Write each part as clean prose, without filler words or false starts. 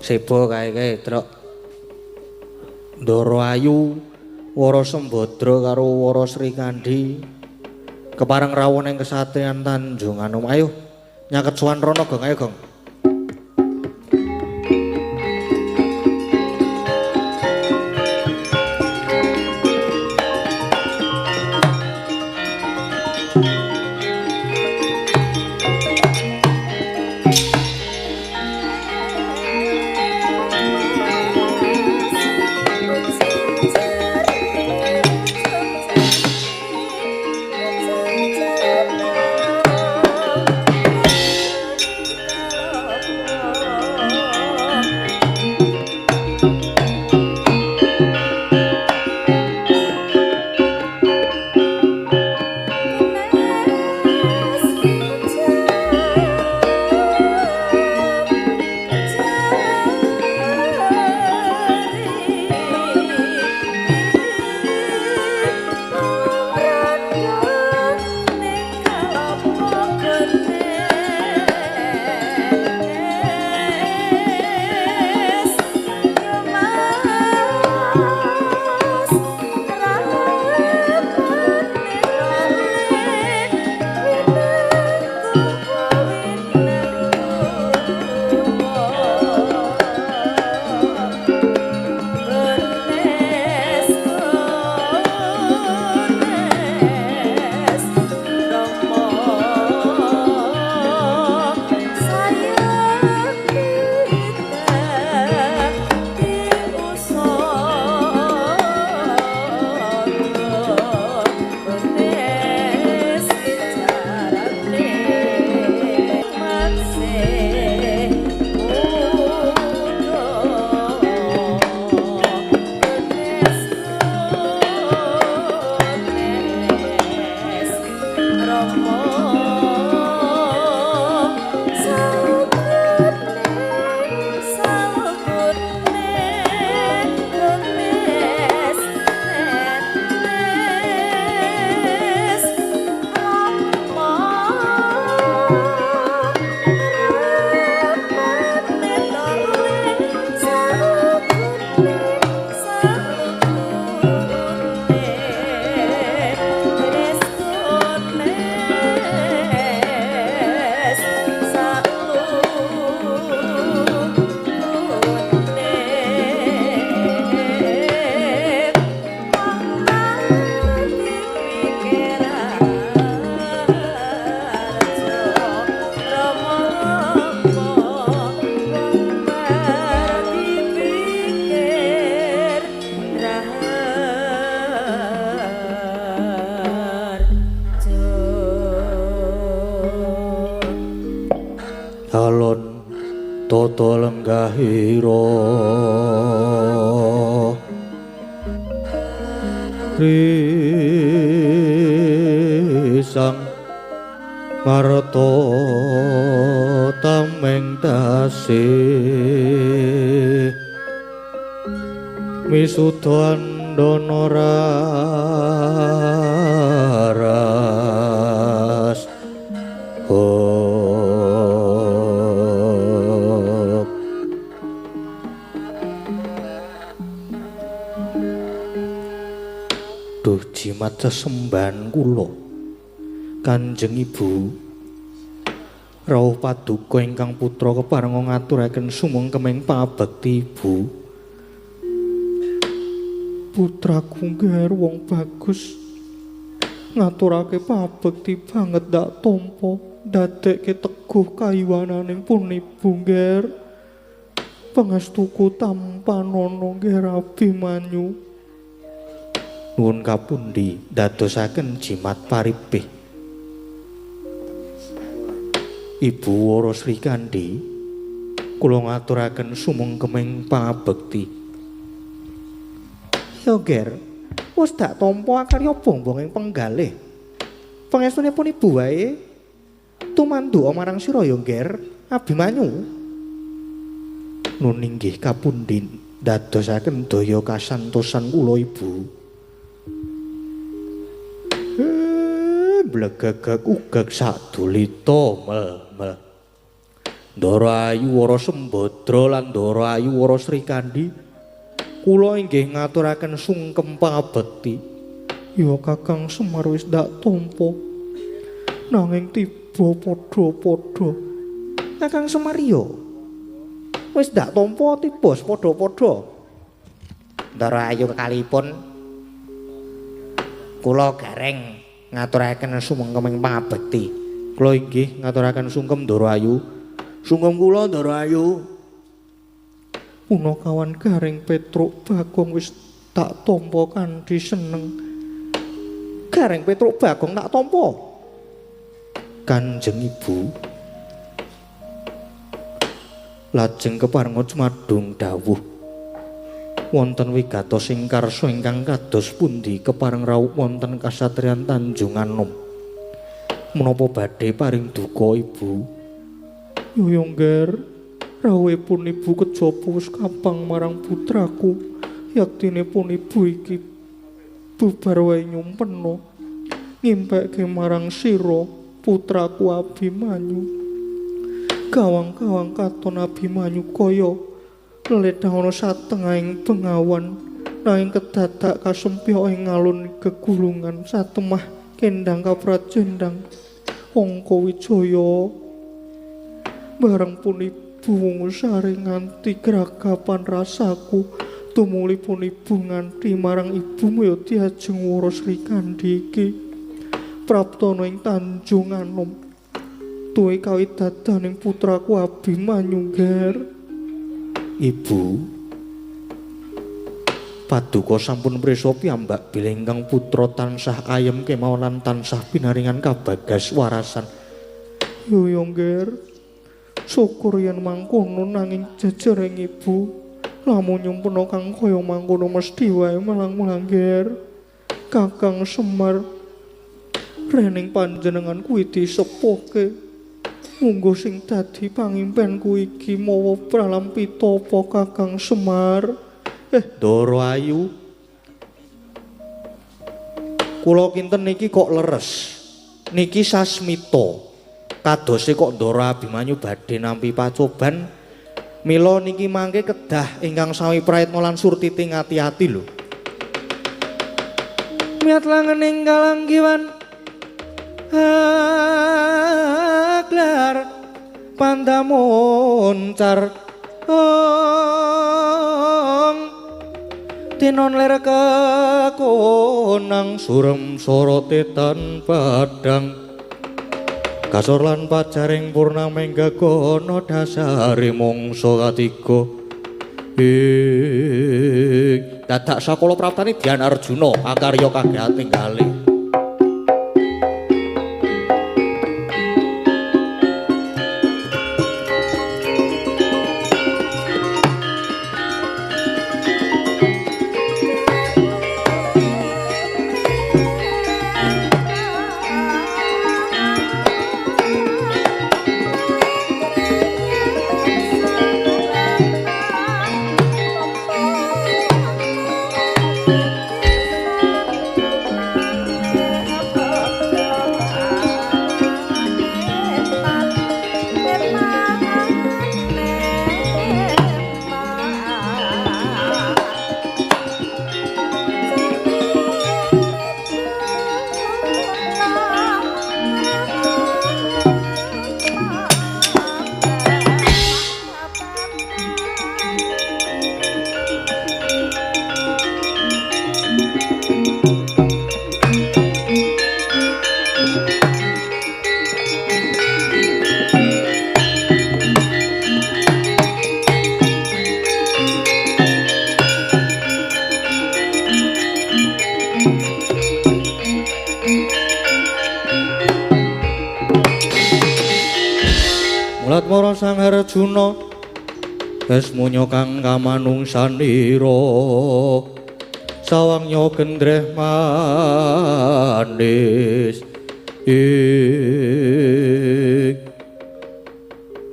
Sebo kae truk. Ndara Ayu, Wara Sembadra karo Wara Srikandhi kepareng rawuh ing kesatrian Tanjung Anom. Ayo nyaket sowan rono, Gong. Ayo, Gong. Alon tata lenggahira risang marta tameng tasih misuda andana raras Duh jimat sesembahan kula Kanjeng Ibu rawuh paduka ingkang putra keparenga ngaturaken sumengkeming pabekti Ibu. Putraku ngger wong bagus ngaturake pabekti banget ndak tampa ndadekke teguh kayiwananing pun Ibu ngger. Pangestuku tampanana ngger Abimanyu. Nuwun kapundi dadosaken jimat paribih Ibu Wara Srikandhi kula ngaturaken sumengkeming pangabekti. Ya Ger, wis dak tampa karya bongbong ing penggalih. Pangestunipun Ibu wae tumanduka marang sira ya Ger Abimanyu. Nun inggih kapundi dadosaken daya kasantosan kula Ibu. Blegegeg ugeg sadulita mel-mel. Ndara Ayu Wara Sembadra Sembadra lan Ndarayu Wara Srikandhi kula inggih ngaturaken sungkem pangabekti. Ya Kakang Semar wis ndak tampa nanging tiba padha-padha. Kakang Semar yo wis ndak tampa tiba padha-padha. Ndarayu kekalipun kula gareng ngaturaken sumengkeming pangabekti. Kula inggih ngaturaken sungkem Ndarayu. Sungkem kula Ndarayu. Punakawan Gareng Petruk Bagong wis tak tampa kanthi seneng. Gareng Petruk Bagong tak tampa. Kanjeng Ibu. Lajeng keparenga cumadung dawuh. Wonten wigatos ing karsa ingkang kados pundi kepareng rawuh wonten kasatriyan Tanjung Anom. Menapa badhe paring duka Ibu? Yuyongger, rawuhipun Ibu kejaba wis kapang marang putraku. Yaktinipun Ibu iki bubar wae nyumpena ngimpekke marang sira putraku Abimanyu. Gawang-gawang katon Abimanyu kaya ledah ana satengahing bengawan nanging kedadak kasempya ing alun gegulungan satemah kendang kaprajendang Angka Wijaya. Bareng pun Ibu sare nganti gragapan rasaku tumulipun Ibu nganti marang ibumu ya diajeng Wara Srikandhi iki praptana ing Tanjung Anom. Tuwe kawidadaning putraku Abimanyu Ger. Ibu paduka sampun prisa piyambak bilih ingkang putra tansah ayem kemawon lan tansah pinaringan kabagas warasan. Yuyong Ger, syukur yen mangkono nanging jejering Ibu lamun nyumpena kang kaya mangkono mesti wae melang-melang Ger. Kakang Semar rening panjenengan kuwi disepuhke. Munggo sing dadi pangimpenku iki mawa pralampita apa Kakang Semar. Ndarayu. Kula kinten niki kok leres. Niki sasmita. Kadose kok Ndara Abimanyu badhe nampi pacoban. Mila niki mangke kedah ingkang sami praitna lan surtiti ngati-ati lho. Miat langening kalanggiwan aglar pandamoncar tinon ler kekonang surem sorote tan padang kasor lan pajaring purnaming gagono dasare mangsa katiga dadak sakala praptane Dyan Arjuna akarya kagehating kalih. Latmara Sang Arjuna Esmunya kang kamanungsanira sawangnya gendreh manis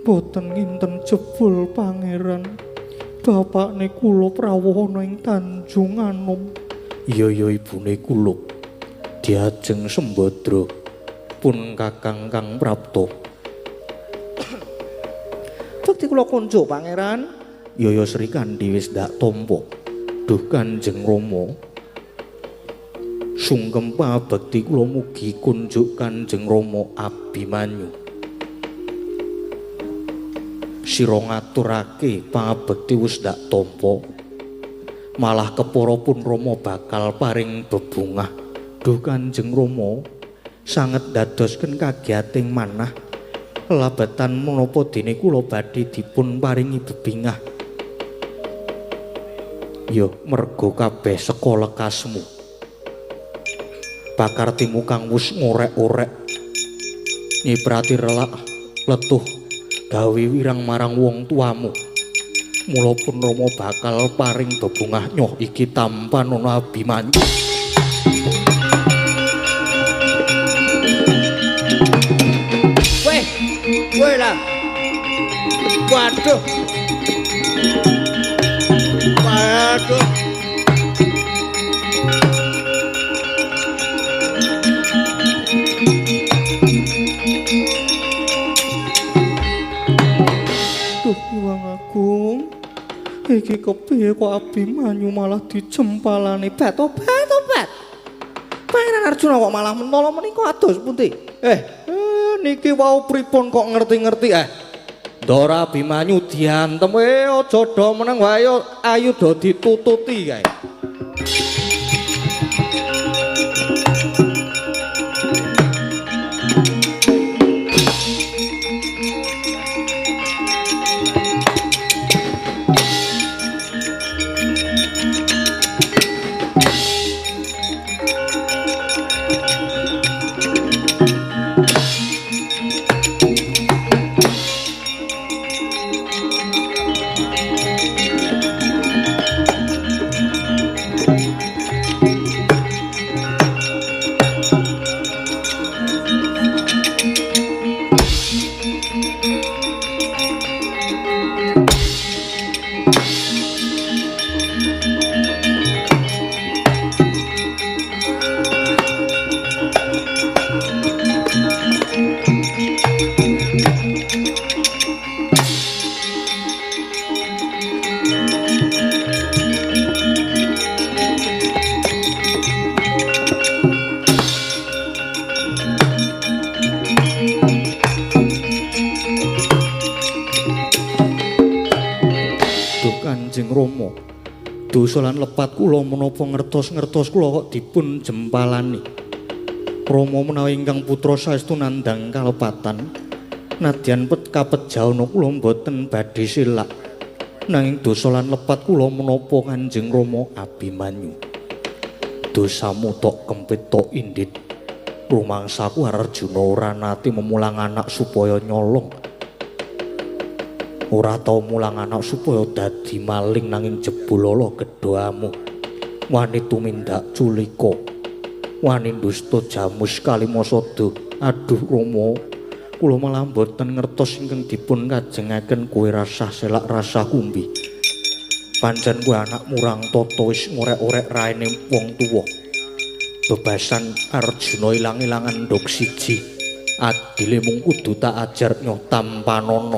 boten nginten jebul pangeran bapakne kula prawuh ana ing Tanjung Anom. Iya ibune kula diajeng Sembadra pun kakang kang prapta ngerti kula konco pangeran. Ya Sri Kandi wis ndak tampa. Duh Kanjeng Rama. Sungkem pabekti kula mugi kunjuk Kanjeng Rama Abimanyu. Sira ngaturake pabekti wis ndak tampa. Malah kepara pun Rama bakal paring bebungah. Duh Kanjeng Rama sanget dadosken kagiyating manah. Labatan menapa dene kula badhe dipun paringi bebingah. Ya merga kabeh saka lekasmu. Pakartimu kang wis ngorek-orek. Nyiprati relak letuh gawe wirang marang wong tuamu. Mula pun Rama bakal paring bebungah nyoh iki tanpa ana Abimanyu. Weh lah. Waduh. Waduh. Duh Hyang Agung. Iki kepiye kok Abimanyu malah dijempalane bat-bat. Pangeran Arjuna kok malah mentolo menika ados pundi? Niki wau pripun kok ngerti-ngerti Ndara Abimanyu diantem aja do meneng wae ayu do ditututi kae. Rama. Dosa lan lepat kula menapa ngertos-ngertos kula kok dipun jempalani. Rama menawi ingkang putra saestu nandhang kalepatan. Nadyan kapejawana kula boten badhe silak. Nanging dosa lan lepat kula menapa Kanjeng Rama Abimanyu. Dosamu tok kempit tok indit. Rumangsaku Arjuna ora nate memulang anak supaya nyolong. Ora tau mulang anak supaya dadi maling nanging jebulala gedhamu. Wani tumindak culika. Wani dusta jamus kalimasada. Aduh Rama, kula malah boten ngertos ingkang dipun kajengaken kowe rasah selak rasah kumbi. Pancen kowe anak murang tata wis ngorek-orek raine wong tuwa. Bebasan Arjuna ilang-ilangan ndok siji. Adile mung kudu tak ajar nyoh tampanana.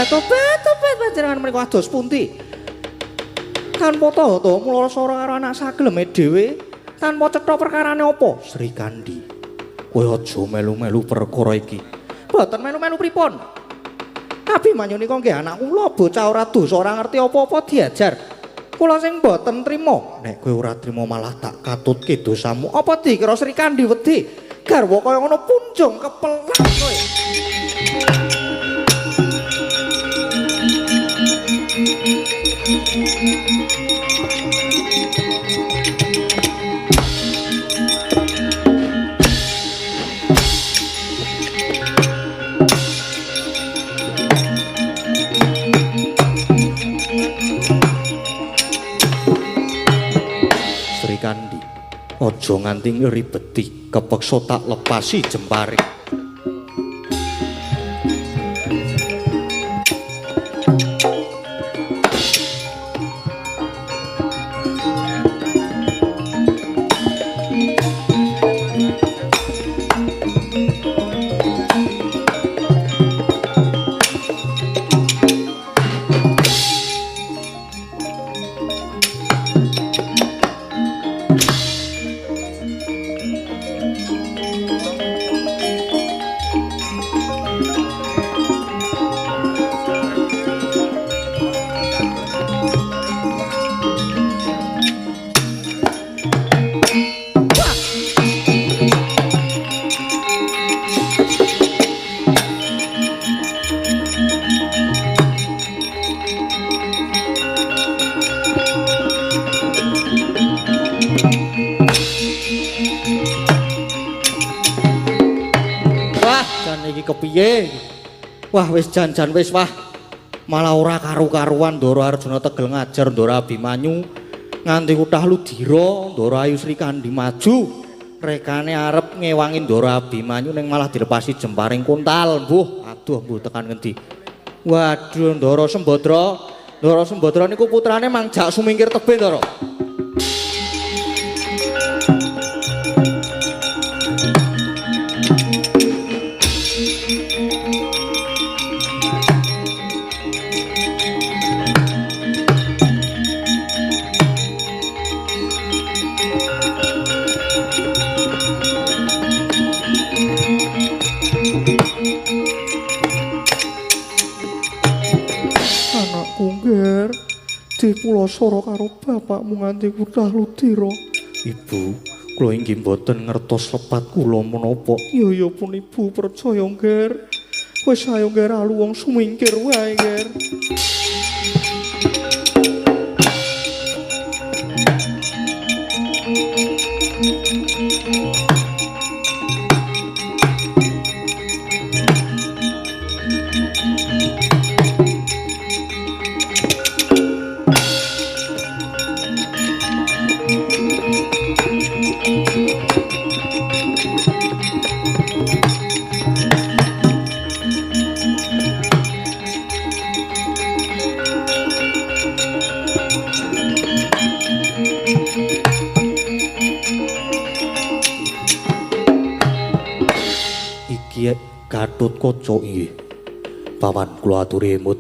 Tobat panjenengan menika ados pundi? Tanpa tata mula sora karo anak sageleme dhewe, tanpa cetha perkarane apa? Sri Kandi. Kowe aja melu-melu perkara iki. Boten melu-melu pripun? Abimanyu nika nggih anak kula, bocah ora dosa, ora ngerti apa-apa diajar. Kula sing boten trima. Nek kowe ora trima malah tak katutke dosamu. Apa dikira Sri Kandi wedi? Garwa kaya ngono punjung kepelang kowe. Sri Kandi, aja nganti ngribeti, kepeksa tak lepasi jempare. Kepiye? Wah wis jan-jan wis wah. Malah ora karu-karuan Ndara Arjuna tegel ngajar Ndara Abimanyu nganti kuthah ludira Ndara Ayu Sri Kandi maju. Rekane arep ngewangi Ndara Abimanyu ning malah dilepasi jemparing kuntal. Mbuh, aduh mbuh tekan ngendi. Waduh Ndara Sembadra. Ndara Sembadra niku putrane mangjak sumingkir tebih Ndara. Kula sora karo bapakmu nganti kuthah ludira. Ibu, kula inggih mboten ngertos lepat kula menapa. Ya pun Ibu percaya, Nger. Wis ayo Nger alu wong sumingkir wae, Nger. Gatotkaca inggih. Paman kula aturi emut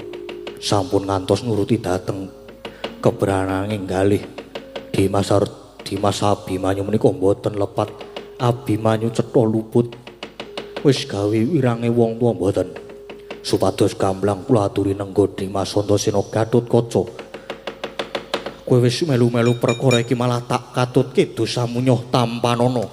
sampun ngantos nuruti dhateng keberanang enggalih. Dimas Abimanyu menika mboten lepat. Abimanyu cetha luput. Wis gawe wirange wong tuwa mboten. Supados gamblang kula aturi nenggo Dimas Antasena Gatotkaca. Kowe wis melu-melu perkara iki malah tak katutke dosamu nyoh tampanana.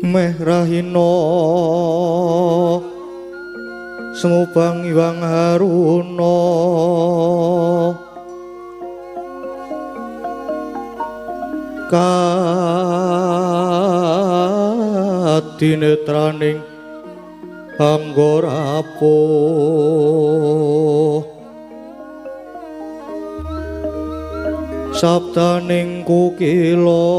meh rahina semubang iwang haruna kadinetraning anggorapuh sabdaning kukila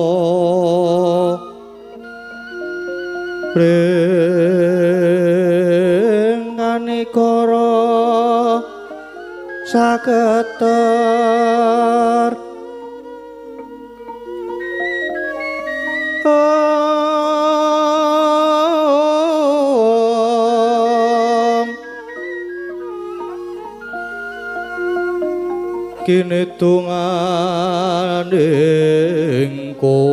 ringkanikara saketer kini tunganing kum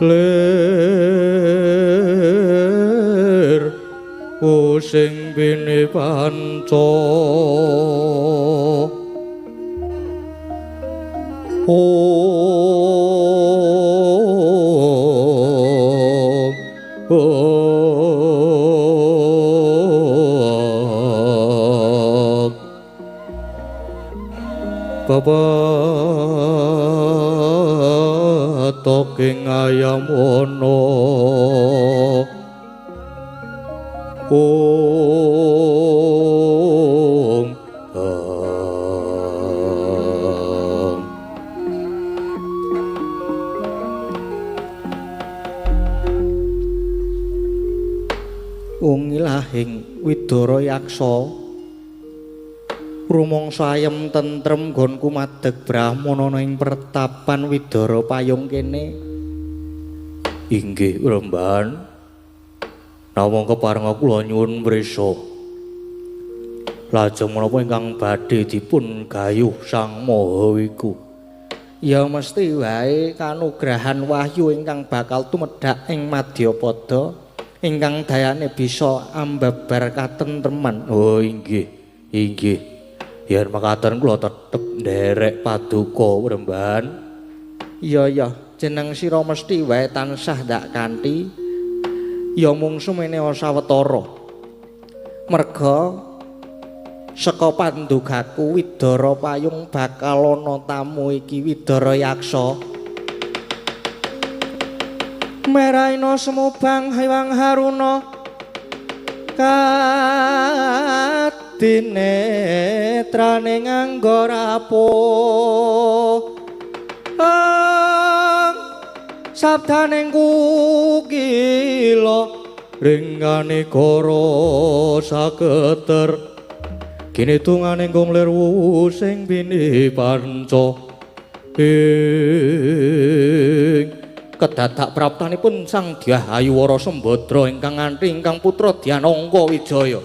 lir using bini panca toking ayam ono Ilahing Widara Yaksa rumangsa ayem tentrem nggonku madeg brahmana ing pertapan Widara Payung kene. Inggih Remban, namung keparenga kula nyuwun mrisa. Lajeng menapa ingkang badhe dipun gayuh Sang Maha iku? Ya mesti wae kanugrahan wahyu ingkang bakal tumedhak ing Madyapada ingkang dayane bisa ambabar katentreman. Oh inggih, inggih. Yen mekaten kula tetep nderek paduka Remban. Iya, jeneng sira mesti wae tansah ndak kanthi ya mung sumene sawetara. Merga saka pandugaku Widara Payung bakal ana tamu iki Widara Yaksa. Meraina semubang hiwang haruna kadinetraning anggorapuh sabdaning kukila ringkanikara saketer kini tunganing gonglir sing bini panca kedadak praptanipun Sang Dyah Ayuwara Sembadra ingkang nganthi ingkang putra Dyanangka Wijaya.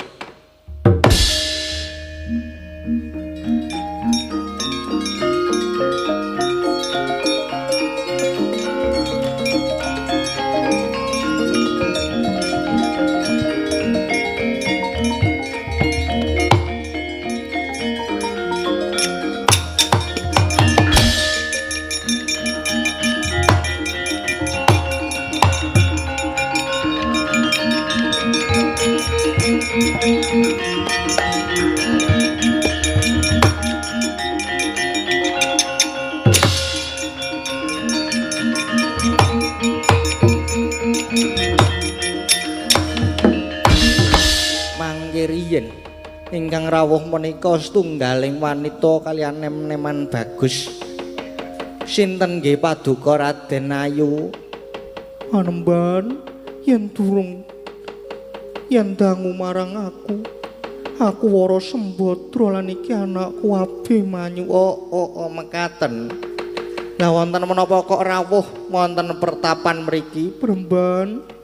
Ingkang rawuh menika setunggaling wanita kaliyan nem-neman bagus. Sinten nggih paduka Raden Ayu? Panemban yen durung yen dangu marang aku Wara Sembadra lan iki anakku Abimanyu. Mekaten. Lah wonten menapa kok rawuh wonten pertapan mriki, Bremban?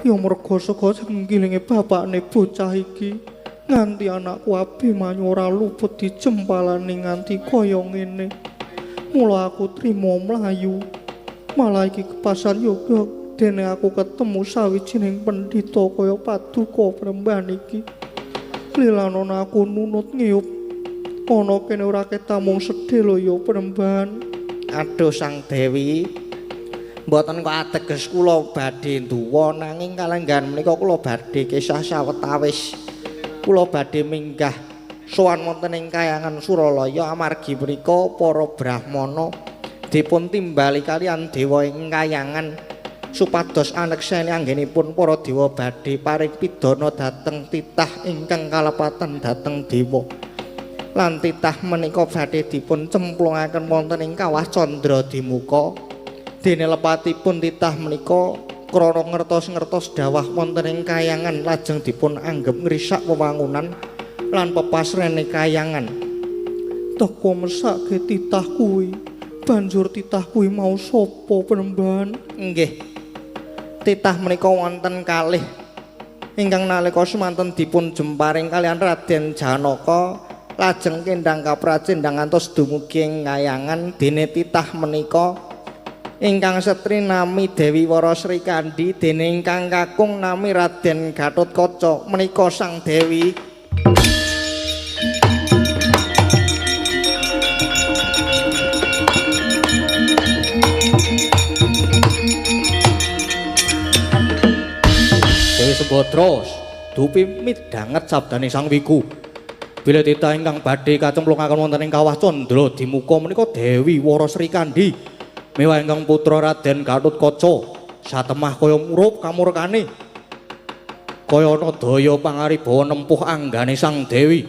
Ya merga saka senggilinge bapakne bocah iki nganti anakku Abimanyu ora luput dijempalani nganti kaya ngene. Mula aku trima mlayu. Malah iki kepasan yoga dene aku ketemu sawijining pendhita kaya paduka Bremban iki. Lilanana aku nunut ngiyup ana kene ora ketamung sedhe lho ya Penemban. Aduh Sang Dewi, mboten kok ateges kula badhe nduwa nanging kalenggan menika kula badhe kisah sawetawis. Kula badhe minggah sowan wonten ing Kahyangan Suralaya amargi menika para brahmana dipun timbali kalian dewa ing Kahyangan supados anekseni anggenipun para dewa badhe paring pidana dhateng titah ingkang kalepatan dhateng dewa. Lan titah menika badhe dipun cemplungaken wonten ing kawah Candra Dimuka. Dene lepatipun titah menika krana ngertos-ngertos dawah wonten ing Kahyangan lajeng dipun anggep ngrisak wewangunan lan pepasrene Kahyangan. Teka mesake titah kuwi. Banjur titah kuwi mau sapa Penemban? Nggih. Titah menika wonten kalih ingkang nalika semanten dipun jemparing kalian Raden Janaka lajeng kendhang kapracendhang ngantos dumugi ing Kahyangan. Dene titah menika ingkang setri nami Dewi Wara Sri Kandi dene ingkang kakung nami Raden Gatotkaca menika Sang Dewi. Dewi Sembadra dupi midhanget sabdane Sang Wiku. Bila titah ingkang badhe kacemplungaken wonten ing kawah Candra Dimuka menika Dewi Wara Sri Kandi miwah ingkang putra Raden Gatotkaca satemah kaya murup kamurkane kaya ana daya pangaribawa nempuh anggane Sang Dewi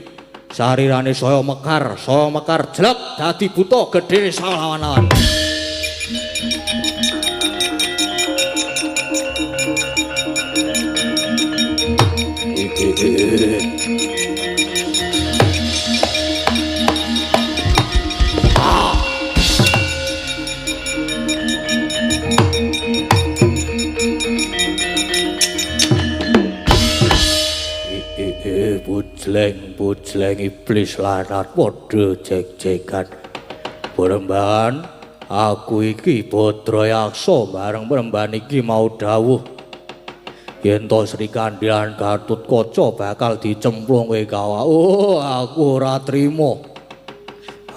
sarirane saya mekar jelek dadi buta gedhe salawan-lawan. Bujleng iblis lanat padha jek-jekan. Penemban, aku iki Badrayaksa bareng Penemban iki mau dawuh yen to Sri Kandi lan Gatotkaca bakal dicemplung kowe kawah. Oh, aku ora trima.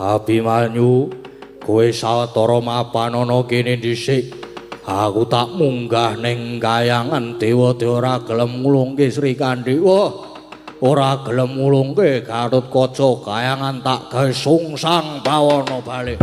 Abimanyu, kowe sawetara mapan ana kene dhisik. Aku tak munggah ning Kahyangan dewa-dewa ora gelem ngulungke Sri Kandi. Wah, ora gelem ngulungke Gatotkaca Kahyangan tak gawe sungsang bawana bali.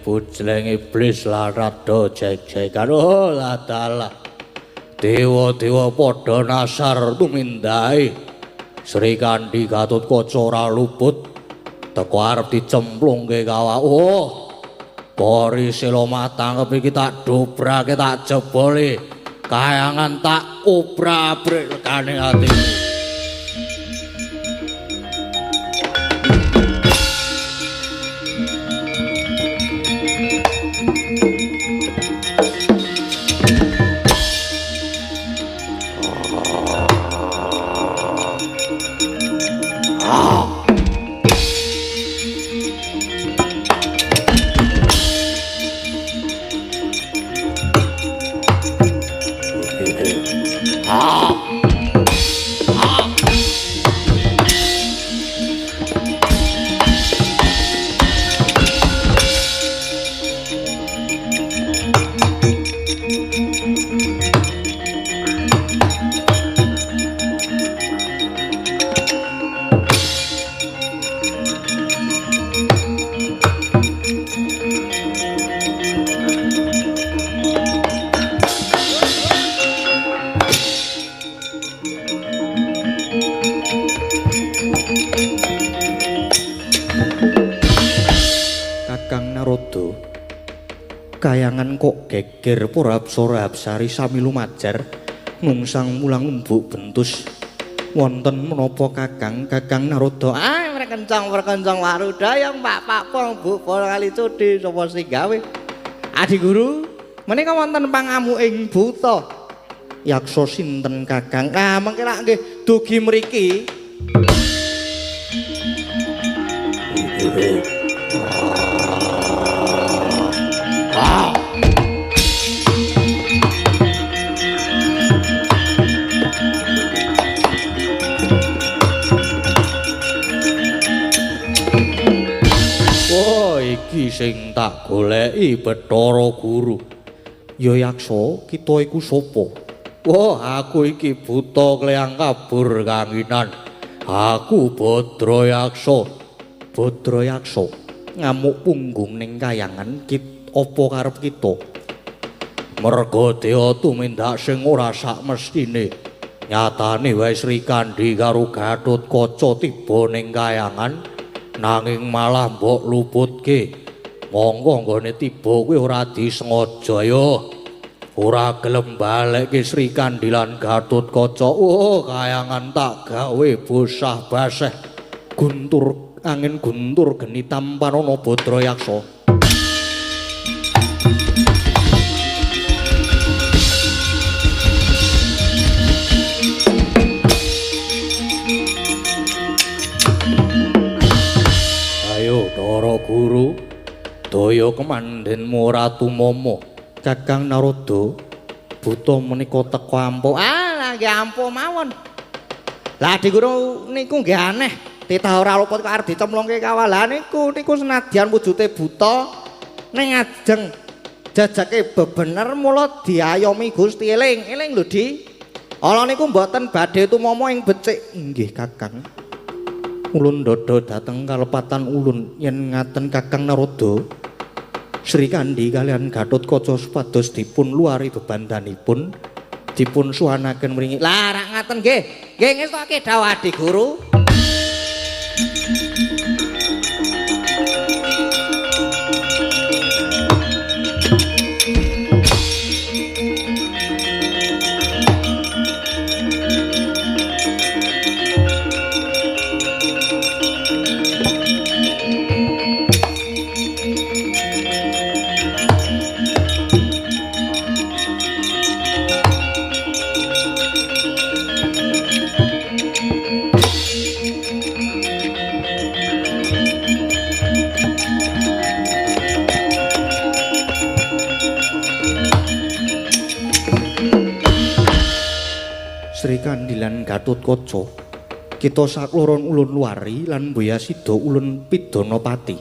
Bujleng iblis larat do jek-jekan. Oh ladalah dewa-dewa padha nasar tumindai Sri Kandi Gatotkaca ora luput teko arep dicemplungke kawah. Oh Kori sila matangkep iki tak dobrake tak jebole Kahyangan tak obrak-abrik lekane atimu. Kayangan kok geger para apsara Apsari sami lumajar nungsang mulang umbuk bentus. Wonten menapa Kakang Narada? Perkencang Waruda yang Pak Pong Bu para kali cudi sapa sing gawe? Adi Guru, menika wonten pangamu ing buta. Yaksa sinten Kakang? Mengki lak nggih dugi mriki. Iki sing tak goleki Bathara Guru. Ya Yaksa, kita iku sapa? Wah, aku iki buta kleyang kabur kanginan. Aku Badra Yaksa. Ngamuk punggung ning kayangan apa karep kita? Merga dewa tumindak sing ora sak mestine. Nyatane wae Sri Kandi karo Gatotkaca tiba ning kayangan nanging malah mbok luputke. Monggo nggone tiba kuwi ora disengaja ya. Ora gelem balekke Sri Kandi lan Gatotkaca. Oh, kayangan tak gawe bosah baseh. Angin guntur geni tampanana Badra Yaksa. Para Guru, daya kemandenmu Ratu Momo. Kakang Narada, buta menika teka ampuh. Nggih ampuh mawon. Lah Adi Guru niku nggih aneh. Titah ora luput kok arep dicemplungke kawalan niku senadyan wujude buta ning ajeng jajake bebener mula diayomi Gusti eling lho Di. Ala niku mboten badhe tumomo ing becik. Nggih Kakang. Ulun ndodho dhateng kalepatan ulun yen ngaten Kakang Narada. Sri Kandi kalian Gatotkaca supados dipun luari bebandanipun dipun suwanaken mringi. Lah rak ngaten nggih. Nggih ngestoke dawuh Adi Guru. Sri Kandi lan Gatotkaca kita sakloron ulun luari lan Mboya Sida ulun Pidanapati.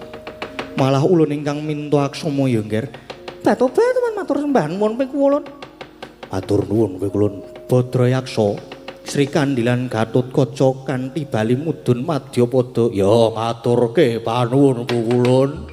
Malah ulun ingkang minta aksama ya nggih. Batoba teman matur sembah nuwun ping kulon. Matur nuwun kowe kulon. Badra Yaksa, Sri Kandi lan Gatotkaca kanthi bali mudhun Madyapada. Ya maturke panuwun kulon.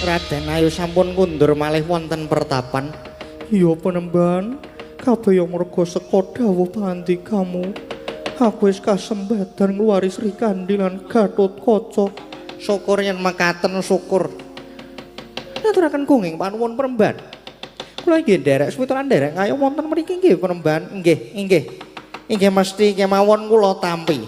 Raden ayo sampun kundur malih wonten pertapan. Iya Panembahan, kabeh ya merga saka dawuh pandikamu. Aku wis kasembadan ngluwari Sri Kandi lan Gatotkaca. Syukur yen mekaten syukur. Ngaturaken kenging panuwun Peremban. Kula inggih nderek suwitoran nderek kaya wonten mriki nggih Peremban. Inggih. Inggih mesti kemawon kula tampi.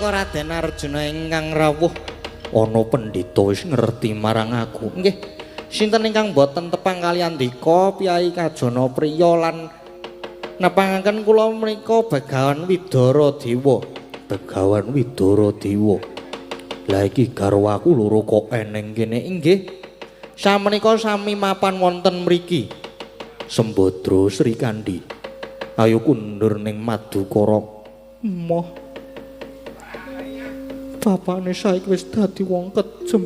Raden Arjuna ingkang rawuh ana pendhita wis ngerti marang aku. Nggih, sinten ingkang boten tepang kaliyan dika Piyai Kajana Priya lan nepangaken kula menika Begawan Widara Dewa. Begawan Widara Dewa. Lah iki garwaku loro kok eneng kene. Inggih. Samenika sami mapan wonten mriki. Sembadra Sri Kandi. Ayo kundur ning Madukara. Moh. Bapakne saiki wis dadi wong kejem.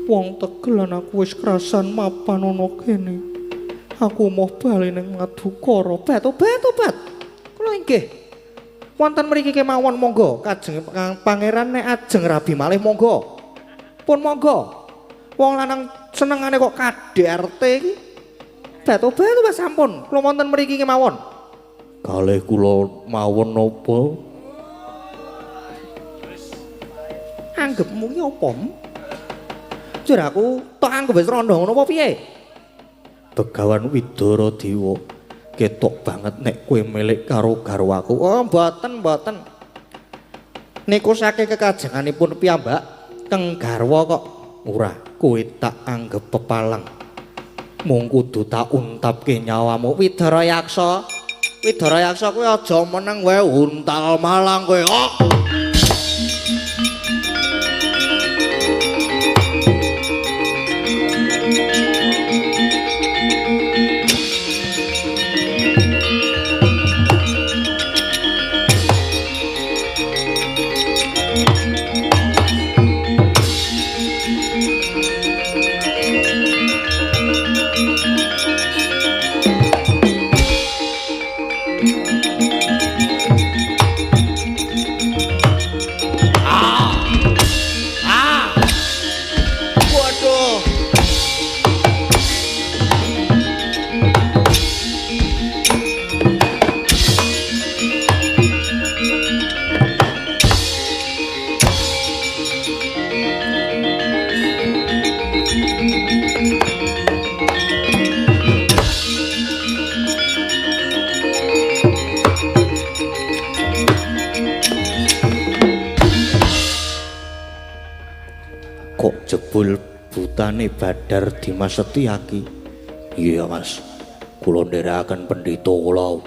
Wong tegelan aku wis krasan mapan ana kene. Aku mau bali ning Madukara. Bat. Kula inggih. Wonten mriki kemawon monggo. Kajeng pangeran nek ajeng rabi malih monggo. Pun monggo. Wong lanang senengane kok KDRT iki. Bat sampun. Kula wonten mriki kemawon. Kalih kula mawon napa? Anggepmu ki apa? Jur aku tok anggep wis randha ngono apa piye? Begawan Widara Dewa, ketok banget nek kowe milik karo garwaku. Oh, mboten. Niku saking kekajenganipun piyambak keng garwa kok. Ora, kowe tak anggap pepalang. Mung kudu tak untapke nyawamu. Widara Yaksa kowe aja meneng wae untal malang kowe. Jebul butane Badar Dimas Setyaki. Iya Mas, kula nderekaken pendhita kula.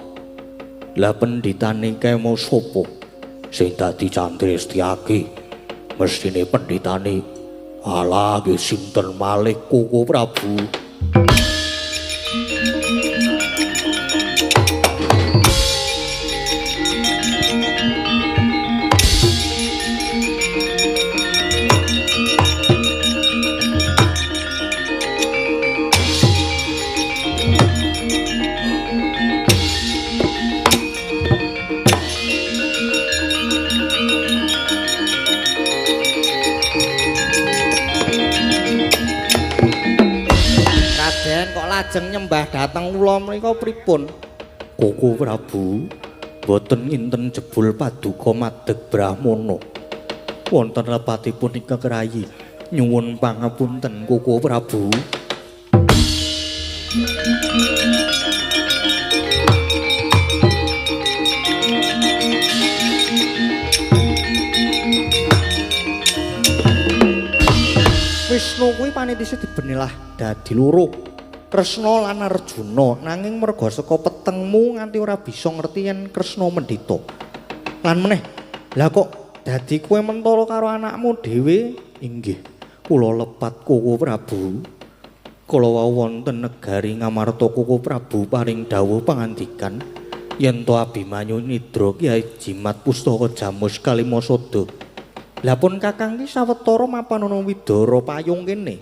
Lah pendhitane kae mau sapa sing dadi Candra Setyaki? Mestine pendhitane alah nggih sinten malih Koko Prabu. Lajeng nyembah dhateng kula menika pripun? Koko Prabu boten nginten jebul paduka madeg Brahmana. Wonten lepatipun ingkang rayi. Nyuwun pangapunten Koko Prabu. Wisnu kuwi panitise dibenilah dadi loro. Kresna lan Arjuna nanging merga saka petengmu nganti ora bisa ngerti yen Kresna mendhita. Lan meneh, lah kok dadi kowe mentara karo anakmu dhewe? Inggih, kula lepat Koko Prabu. kala wau wonten negari Ngamarta Koko Prabu paring dawuh pangandikan yen to Abimanyu nidra Kyai Jimat Pustaka Jamus Kalimasada. Lah pun Kakang ki sawetara mapan ana Widara Payung kene.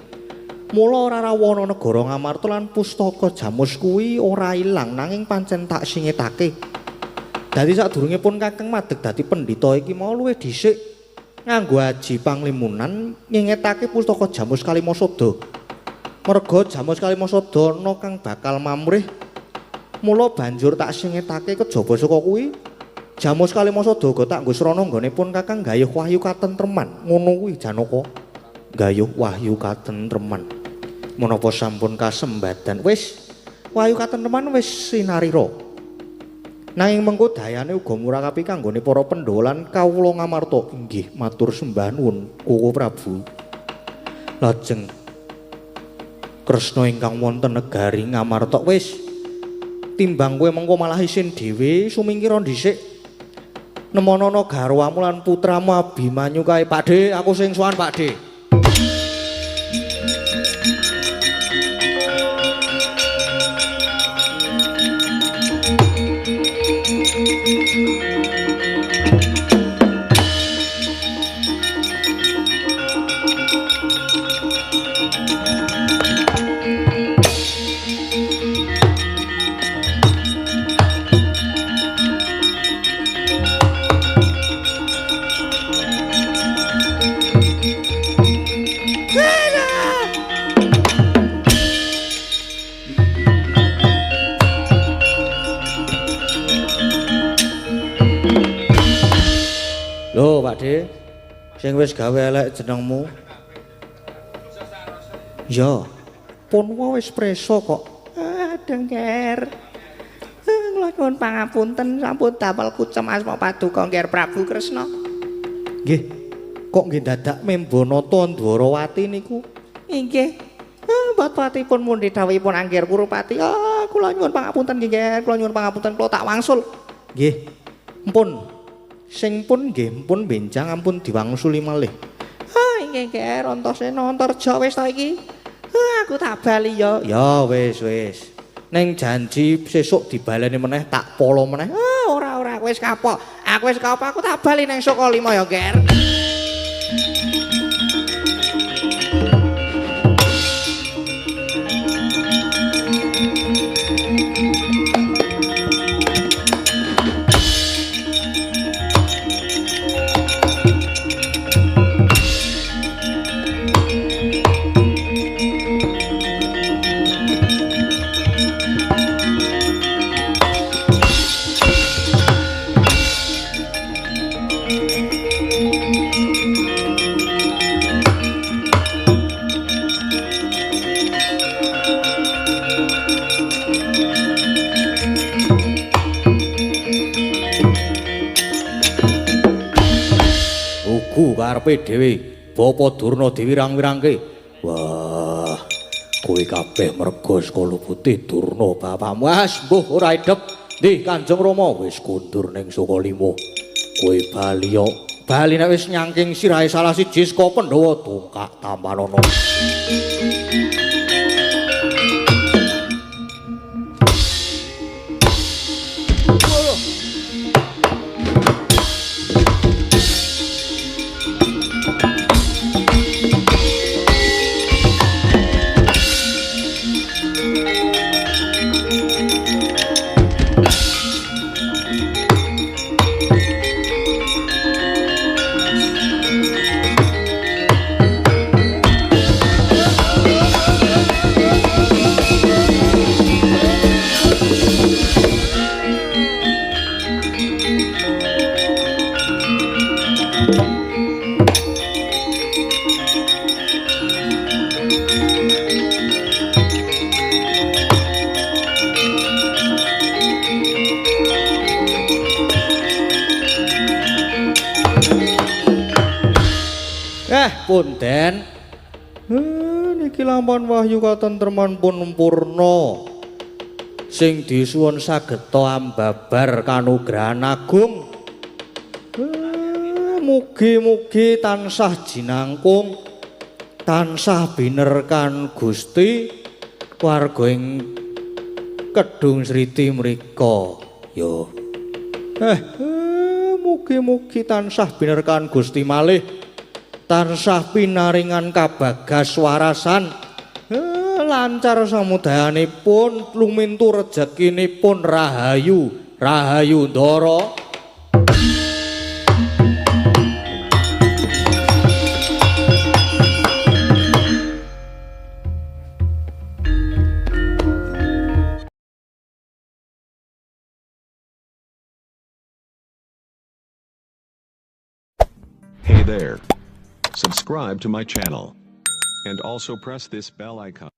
Mula ora rawana negara Ngamarta lan Pustaka Jamus kuwi ora ilang nanging pancen tak singetake. Dadi sadurunge pun Kakang madeg dadi pendhita iki mau luwih dhisik nganggo aji panglimunan ngingetake Pustaka Jamus Kalimasada. Merga Jamus Kalimasada ana kang bakal mamrih. Mula banjur tak singetake kejaba saka kuwi Jamus Kalimasada uga tak nggo srana nggone pun Kakang gayuh wahyu katentreman. Ngono kuwi Janaka. Gayuh wahyu katentreman. Menapa sampun kasembadan wis wahyu katentreman wis sinarira. Nanging mengko dayane uga murakapi kanggone para Pandhawa lan kawula Ngamarta. Inggih matur sembah nuwun Koko Prabu. Lajeng Kresna ingkang wonten negari Ngamarta wis timbang kowe mengko malah isin dhewe sumingkira dhisik nemonono garwamu lan putramu Abimanyu kae. Pakde, aku sing sowan Pakde. Lho Pakde, sing wis gawe elek jenengmu. Ya, pun wis preso kok. Dengger. Kula nyuwun pangapunten sampun dapelku cemas paduka Ngger Prabu Kresna. Nggih. Kok nggih dadak Membanata Ndwarawati niku? Inggih. Bapatipun mundi dawuhipun Angger Kurupati. Kula nyuwun pangapunten nggih, kula nyuwun pangapunten kula tak wangsul. Nggih. Mpun. Sing pun nggih mpun benjang ampun diwangsuli malih. Inggih Nger, Antasena Antarja wis ta iki. Aku tak bali ya. Ya wis. Ning janji sesuk dibaleni meneh tak polo meneh. Ora aku wis kapok. Aku tak bali nang Sukalima ya, Nger. Karepe dhewe Bapa Durna diwirang-wirangke. Wah, kowe kabeh merga saka lupute Durna bapakmu. Mbuh ora edep. Nggih Kanjeng Rama wis kundur ning Sukalima. Kowe bali nek wis nyangking sirahe salah siji saka Pandhawa tungkak Tampanana. Punten. Niki lampun wahyu katentreman pun purna. Sing disuwun sageta ambabar kanugrahan agung. Mugi-mugi tansah jinangkung, tansah binerkan Gusti, warga ing Kedung Sriti mrika. Yo. Mugi-mugi tansah binerkan Gusti malih. Tansah pinaringan kabagas warasan. Lancar samudayanipun, lumintu rezekinipun rahayu, rahayu ndara. Hey there. Subscribe to my channel. And also press this bell icon.